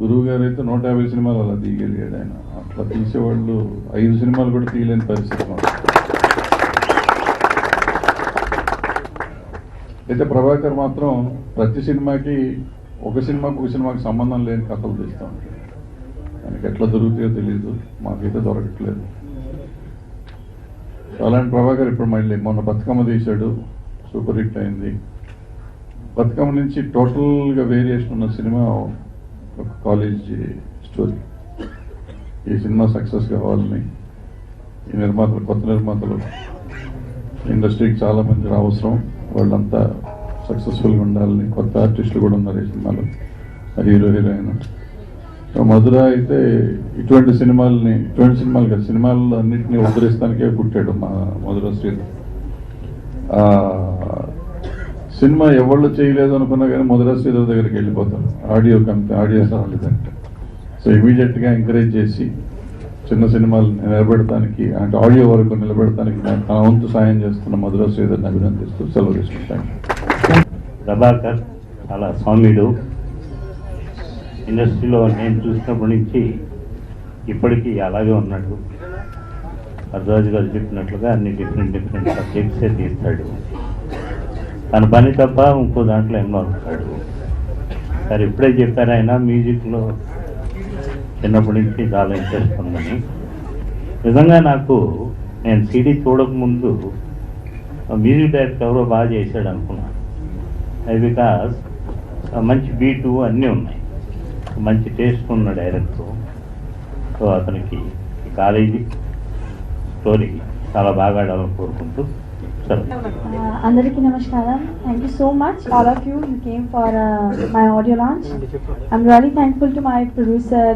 గురువు గారు అయితే 150 సినిమాలు అలా తీయగలిగాడు ఆయన. అట్లా తీసేవాళ్ళు 5 సినిమాలు కూడా తీయలేని పరిస్థితి. అయితే ప్రభాకర్ మాత్రం ప్రతి సినిమాకి ఒక సినిమాకి సంబంధం లేని కథలు తీస్తూ ఉంటాడు. ఆయనకి ఎట్లా దొరుకుతాయో తెలియదు, మాకైతే దొరకట్లేదు. అలాంటి ప్రభాకర్ ఇప్పుడు మళ్ళీ మొన్న బతుకమ్మ తీశాడు, సూపర్ హిట్ అయింది. బతుకమ్మ నుంచి టోటల్గా వేరియేషన్ ఉన్న సినిమా ఒక కాలేజ్ స్టోరీ. ఈ సినిమా సక్సెస్ కావాలని ఈ నిర్మాతలు, కొత్త నిర్మాతలు ఇండస్ట్రీకి చాలా మంది అవసరం, వాళ్ళంతా సక్సెస్ఫుల్గా ఉండాలని కొత్త ఆర్టిస్టులు కూడా ఉన్నారు ఈ సినిమాలో, హీరో హీరోయిన్. సో మధుర అయితే ఇటువంటి సినిమాలు కాదు, సినిమాలు అన్నింటినీ ఉద్ధరిస్తానికే పుట్టాడు మా మధుర శ్రీధర్. సినిమా ఎవళ్ళు చేయలేదు అనుకున్నా కానీ మధుర శ్రీధర్ దగ్గరికి వెళ్ళిపోతారు, ఆడియో రాలేదంటే. సో ఇమీడియట్గా ఎంకరేజ్ చేసి చిన్న సినిమాలు నిలబెడటానికి, అంటే ఆడియో వరకు నిలబెడటానికి తన వంతు సాయం చేస్తున్న మధుర శ్రీధర్ని అభినందిస్తూ సెలవు తీసుకుంటాను. ప్రభాకర్ చాలా సౌమ్యుడు. ఇండస్ట్రీలో నేను చూసినప్పటి నుంచి ఇప్పటికీ అలాగే ఉన్నాడు. అర్జరాజు గారు చెప్పినట్లుగా అన్ని డిఫరెంట్ సబ్జెక్ట్సే తీస్తాడు. తన పని తప్ప ఇంకో దాంట్లో ఇన్వాల్వ్ అవుతాడు. సరే ఇప్పుడే చెప్పారు ఆయన మ్యూజిక్లో చిన్నప్పటి నుంచి చాలా ఇంట్రెస్ట్ ఉందని. నిజంగా నాకు నేను సీడీ చూడకముందు మ్యూజిక్ డైరెక్టర్ ఎవరో బాగా చేశాడు అనుకున్నాను. అది బికాస్ మంచి బీటు అన్నీ ఉన్నాయి, మంచి టేస్ట్ ఉన్న డైరెక్టర్. సో అతనికి ఈ కాలేజీ స్టోరీ చాలా బాగా డెవలప్ కోరుకుంటూ. Andariki namaskaram. Thank you so much, all of you who came for my audio launch. I'm really thankful to my producer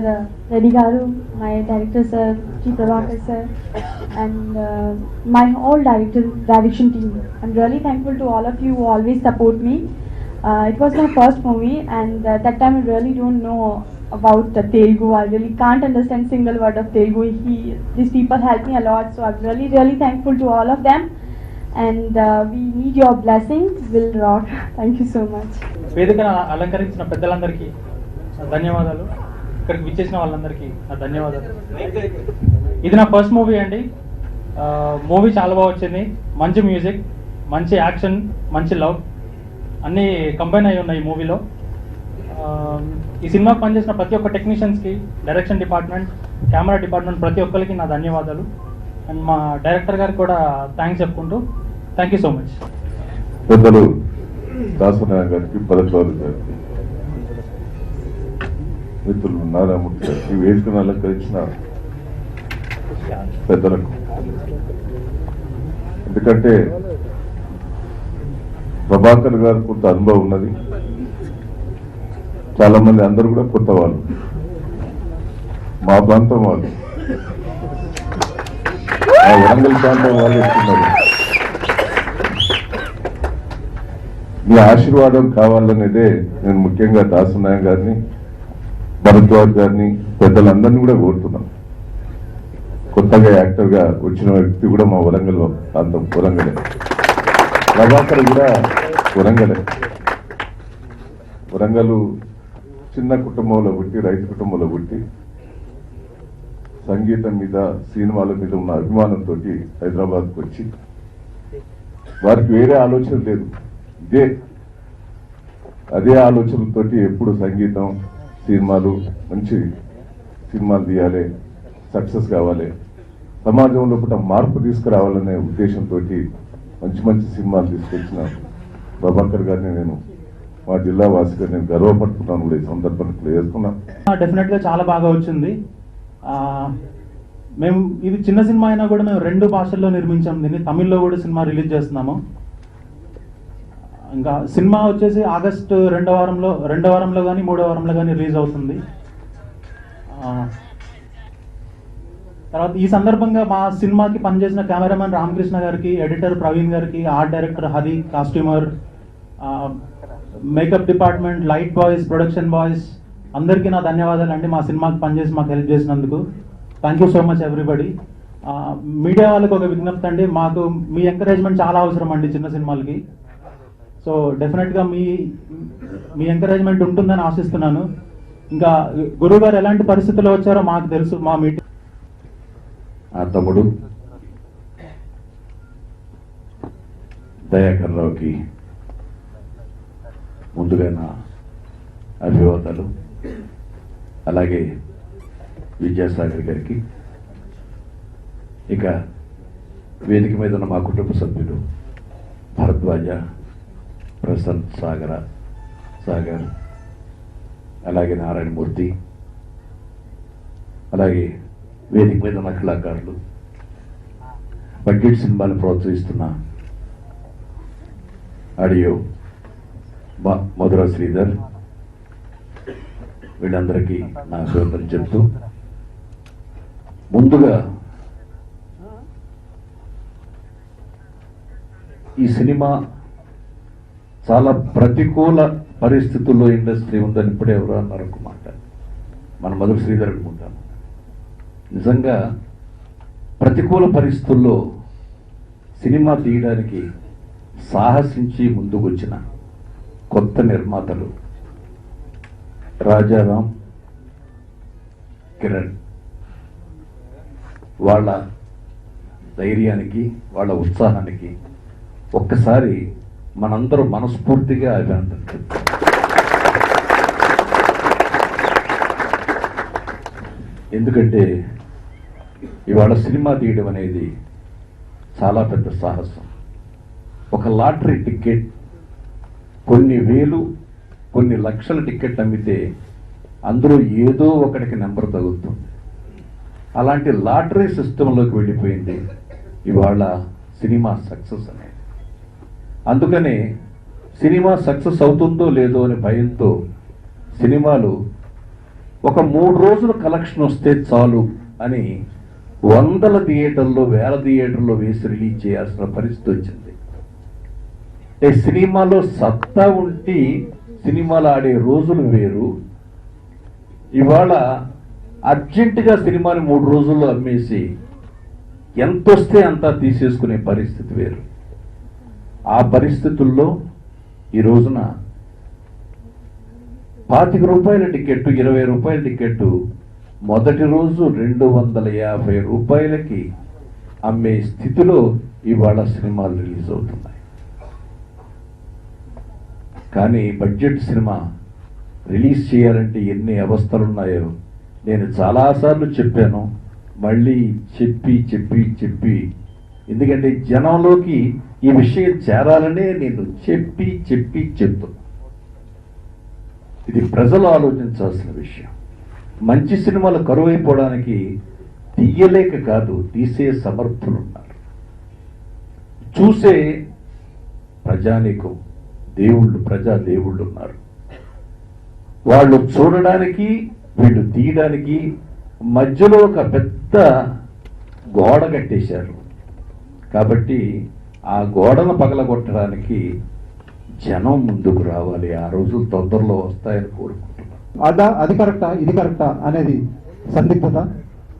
Reddy Garu, my director sir G. Prabhakar sir, and my whole direction team. I'm really thankful to all of you who always support me. It was my first movie, and that time I really don't know about Telugu. I really can't understand single word of Telugu. These people helped me a lot, so I'm really thankful to all of them. And we need your blessings. Will rock. Thank you so much. వేదికను అలంకరించిన పెద్దలందరికీ ధన్యవాదాలు. ఇక్కడికి విచ్చేసిన వాళ్ళందరికీ ధన్యవాదాలు. ఇది నా ఫస్ట్ మూవీ అండి. మూవీ చాలా బాగా వచ్చింది. మంచి మ్యూజిక్, మంచి యాక్షన్, మంచి లవ్ అన్నీ కంబైన్ అయి ఉన్నాయి ఈ మూవీలో. ఈ సినిమాకి పనిచేసిన ప్రతి ఒక్క టెక్నీషియన్స్కి, డైరెక్షన్ డిపార్ట్మెంట్, కెమెరా డిపార్ట్మెంట్ ప్రతి ఒక్కరికి నా ధన్యవాదాలు. అండ్ మా డైరెక్టర్ గారికి కూడా థ్యాంక్స్ చెప్పుకుంటూ థ్యాంక్ యూ సో మచ్. పెద్దలు దాసనారాయణ గారికి, భరద్వాజు గారికి, మిత్రులు నారాయణమూర్తి గారికి, వేదికను అలంకరించిన పెద్దలకు. ఎందుకంటే ప్రభాకర్ గారు కొంత అనుభవం ఉన్నది, చాలా మంది అందరూ కూడా కొత్త వాళ్ళు, మా ప్రాంతం వాళ్ళు, వరంగల్ ప్రాంతం వాళ్ళు ఇస్తున్నారు. మీ ఆశీర్వాదం కావాలనేదే నేను ముఖ్యంగా దాసనారాయణ గారిని, భరద్వాజ్ గారిని, పెద్దలందరినీ కూడా కోరుతున్నాను. కొత్తగా యాక్టర్గా వచ్చిన వ్యక్తి కూడా మా వరంగల్ ప్రాంతం, వరంగలే. ప్రభాకర్ కూడా వరంగలే. వరంగల్ చిన్న కుటుంబంలో పుట్టి, రైతు కుటుంబంలో పుట్టి, సంగీతం మీద, సినిమాల మీద ఉన్న అభిమానంతో హైదరాబాద్కి వచ్చి, వారికి వేరే ఆలోచన లేదు, అదే ఆలోచనలతోటి ఎప్పుడు సంగీతం, సినిమాలు, మంచి సినిమాలు తీయాలి, సక్సెస్ కావాలి, సమాజంలో పూట మార్పు తీసుకురావాలనే ఉద్దేశంతో మంచి సినిమాలు తీసుకొచ్చిన ప్రభాకర్ గారిని నేను మా జిల్లా వాసిగా నేను గర్వపడుతున్నాను కూడా ఈ సందర్భంగా తెలియజేస్తున్నాను. డెఫినెట్గా చాలా బాగా వచ్చింది. మేము ఇది చిన్న సినిమా అయినా కూడా మేము 2 భాషల్లో నిర్మించాము దీన్ని. తమిళ్లో కూడా సినిమా రిలీజ్ చేస్తున్నాము. ఇంకా సినిమా వచ్చేసి ఆగస్టు రెండో వారంలో కానీ మూడో వారంలో కానీ రిలీజ్ అవుతుంది. తర్వాత ఈ సందర్భంగా మా సినిమాకి పనిచేసిన కెమెరామెన్ రామకృష్ణ గారికి, ఎడిటర్ ప్రవీణ్ గారికి, art director Hari, costumer, makeup department, light boys, production boys అందరికీ నా ధన్యవాదాలు అండి. మా సినిమాకి పనిచేసి మాకు హెల్ప్ చేసినందుకు thank you so much everybody. Media వాళ్ళకి ఒక విజ్ఞప్తి అండి, మాకు మీ ఎంకరేజ్మెంట్ చాలా అవసరం అండి చిన్న సినిమాలకి. సో డెఫినెట్గా మీ ఎంకరేజ్మెంట్ ఉంటుందని ఆశిస్తున్నాను. ఇంకా గురువు గారు ఎలాంటి పరిస్థితుల్లో వచ్చారో మాకు తెలుసు. మా మీటింగ్ ఆ తమ్ముడు దయాకర్ రావుకి ముందుగా నా అభివాదాలు, అలాగే విద్యాసాగర్ గారికి, ఇక వేదిక మీద ఉన్న మా కుటుంబ సభ్యులు భరద్వాజ, ప్రశాంత్, సాగర్, అలాగే నారాయణమూర్తి, అలాగే వేదిక మీద ఉన్న కళాకారులు, బడ్జెట్ సినిమాలు ప్రోత్సహిస్తున్న ఆడియో మధుర శ్రీధర్, వీళ్ళందరికీ నా అభినందనలు చెప్తూ, ముందుగా ఈ సినిమా చాలా ప్రతికూల పరిస్థితుల్లో ఇండస్ట్రీ ఉందని ఇప్పుడే ఎవరో అన్నారు ఒక మాట, మన మధుర శ్రీధర్ అనుకుంటాను. నిజంగా ప్రతికూల పరిస్థితుల్లో సినిమా తీయడానికి సాహసించి ముందుకు వచ్చిన కొత్త నిర్మాతలు రాజారాం, కిరణ్, వాళ్ళ ధైర్యానికి, వాళ్ళ ఉత్సాహానికి ఒక్కసారి మనందరూ మనస్ఫూర్తిగా అభినందన చెప్తాం. ఎందుకంటే ఇవాళ సినిమా తీయడం అనేది చాలా పెద్ద సాహసం. ఒక లాటరీ టికెట్ కొన్ని వేలు, కొన్ని లక్షల టికెట్ అమ్మితే అందులో ఏదో ఒకటికి నెంబర్ తగులుతుంది. అలాంటి లాటరీ సిస్టంలోకి వెళ్ళిపోయింది ఇవాళ సినిమా సక్సెస్ అనేది. అందుకనే సినిమా సక్సెస్ అవుతుందో లేదో అనే భయంతో సినిమాలు ఒక 3 రోజులు కలెక్షన్ వస్తే చాలు అని వందల థియేటర్లో, వేల థియేటర్లో వేసి రిలీజ్ చేయాల్సిన పరిస్థితి వచ్చింది. సినిమాలో సత్తా ఉండి సినిమాలు ఆడే రోజులు వేరు. ఇవాళ అర్జెంటుగా సినిమాని 3 రోజుల్లో అమ్మేసి ఎంతొస్తే అంతా తీసేసుకునే పరిస్థితి వేరు. ఆ పరిస్థితుల్లో ఈ రోజున 25 రూపాయల టికెట్, 20 రూపాయల టికెట్ మొదటి రోజు 250 రూపాయలకి అమ్మే స్థితిలో ఇవాళ సినిమాలు రిలీజ్ అవుతున్నాయి. కానీ బడ్జెట్ సినిమా రిలీజ్ చేయాలంటే ఎన్ని అవస్థలు ఉన్నాయో నేను చాలాసార్లు చెప్పాను, మళ్ళీ చెప్పి ఎందుకంటే జనంలోకి ఈ విషయం చేరాలనే నేను చెప్తున్నా. ఇది ప్రజలు ఆలోచించాల్సిన విషయం. మంచి సినిమాలు కరువైపోవడానికి తీయలేక కాదు, తీసే సమర్థులు ఉన్నారు. చూసే ప్రజానీకం, దేవుళ్ళు, ప్రజా దేవుళ్ళు ఉన్నారు. వాళ్ళు చూడడానికి, వీళ్ళు తీయడానికి మధ్యలో ఒక పెద్ద గోడ కట్టేశారు. కాబట్టి ఆ గోడను పగలగొట్టడానికి జనం ముందుకు రావాలి. ఆ రోజులు తొందరలో వస్తాయని కోరుకుంటున్నాను. అది కరెక్టా, ఇది కరెక్టా అనేది సందిగ్ధత.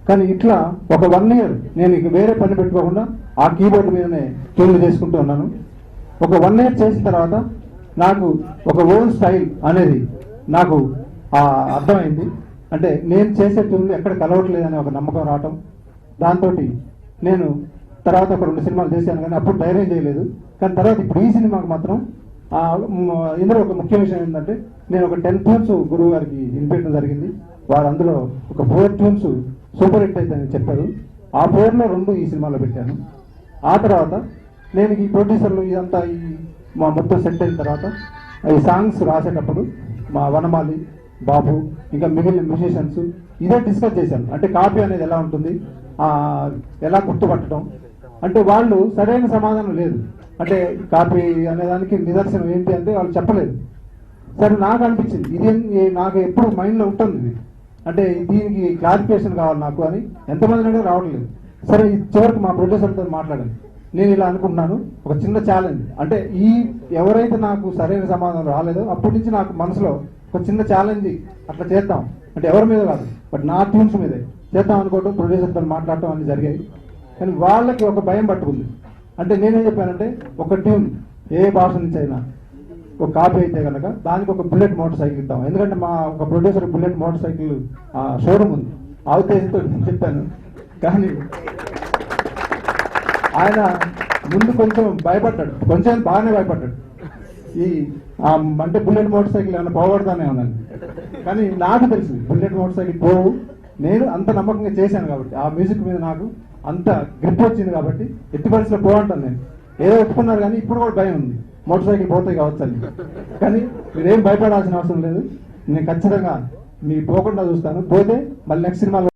కానీ ఇట్లా ఒక 1 ఇయర్ నేను ఇక వేరే పని పెట్టుకోకుండా ఆ కీబోర్డ్ మీదనే ట్యూన్లు చేసుకుంటూ ఉన్నాను. ఒక 1 ఇయర్ చేసిన తర్వాత నాకు ఒక ఓన్ స్టైల్ అనేది నాకు అర్థమైంది. అంటే నేను చేసే ట్యూన్లు ఎక్కడ కలవట్లేదని ఒక నమ్మకం రావటం. దాంతో నేను తర్వాత ఒక 2 సినిమాలు చేశాను, కానీ అప్పుడు ధైర్యం చేయలేదు. కానీ తర్వాత ఇప్పుడు ఈ సినిమాకి మాత్రం ఇందులో ఒక ముఖ్య విషయం ఏంటంటే, నేను ఒక 10 ట్యూన్స్ గురువు గారికి వినిపించడం జరిగింది. వారు అందులో ఒక 4 ట్యూన్స్ సూపర్ హిట్ అయితే చెప్పారు. ఆ 4లో 2 ఈ సినిమాలో పెట్టాను. ఆ తర్వాత నేను ఈ ప్రొడ్యూసర్లు ఇదంతా మా మొత్తం సెట్ అయిన తర్వాత ఈ సాంగ్స్ రాసేటప్పుడు మా వనమాలి, బాబు, ఇంకా మిగిలిన మ్యూజిషియన్స్ ఇదే డిస్కస్ చేశాను. అంటే కాపీ అనేది ఎలా ఉంటుంది, ఎలా గుర్తుపట్టడం. అంటే వాళ్ళు సరైన సమాధానం లేదు. అంటే కాపీ అనేదానికి నిదర్శనం ఏంటి అంటే వాళ్ళు చెప్పలేదు. సరే నాకు అనిపించింది ఇది నాకు ఎప్పుడు మైండ్లో ఉంటుంది ఇది, అంటే దీనికి క్లారిఫికేషన్ కావాలి నాకు అని ఎంతమంది అంటే రావట్లేదు. సరే ఈ చివరికి మా ప్రొడ్యూసర్తో మాట్లాడాను. నేను ఇలా అనుకుంటున్నాను, ఒక చిన్న ఛాలెంజ్ అంటే ఎవరైతే నాకు సరైన సమాధానం రాలేదో అప్పటి నుంచి నాకు మనసులో ఒక చిన్న ఛాలెంజ్ అట్లా చేద్దాం అంటే ఎవరి మీద కాదు బట్ నా ట్యూన్స్ మీదే చేద్దాం అనుకోవడం, ప్రొడ్యూసర్తో మాట్లాడటం అన్ని జరిగాయి. కానీ వాళ్ళకి ఒక భయం పట్టుకుంది. అంటే నేనేం చెప్పానంటే ఒక ట్యూన్ ఏ భాష నుంచి అయినా ఒక కాపీ అయితే కనుక దానికి ఒక బుల్లెట్ మోటార్ సైకిల్ ఇద్దాం. ఎందుకంటే మా ఒక producer bullet motor cycle showroom ఉంది, ఆ ఉద్దేశంతో చెప్పాను. కానీ ఆయన ముందు కొంచెం భయపడ్డాడు, కొంచెం బాగానే భయపడ్డాడు. అంటే బుల్లెట్ మోటార్ సైకిల్ ఏమైనా పోగొడతానే ఉన్నాను. కానీ నాకు తెలిసింది బుల్లెట్ మోటార్ సైకిల్ పోవు. నేను అంత నమ్మకంగా చేశాను కాబట్టి, ఆ మ్యూజిక్ మీద నాకు అంత గ్రిప్ వచ్చింది కాబట్టి ఎట్టి పరిస్థితిలో పోవంటాను. నేను ఏదో ఒప్పుకున్నారు కానీ ఇప్పుడు కూడా భయం ఉంది, మోటార్ సైకిల్ పోతాయి కావచ్చు అని. కానీ మీరేం భయపడాల్సిన అవసరం లేదు, నేను ఖచ్చితంగా మీ పోకుండా చూస్తాను. పోతే మళ్ళీ నెక్స్ట్ సినిమాలో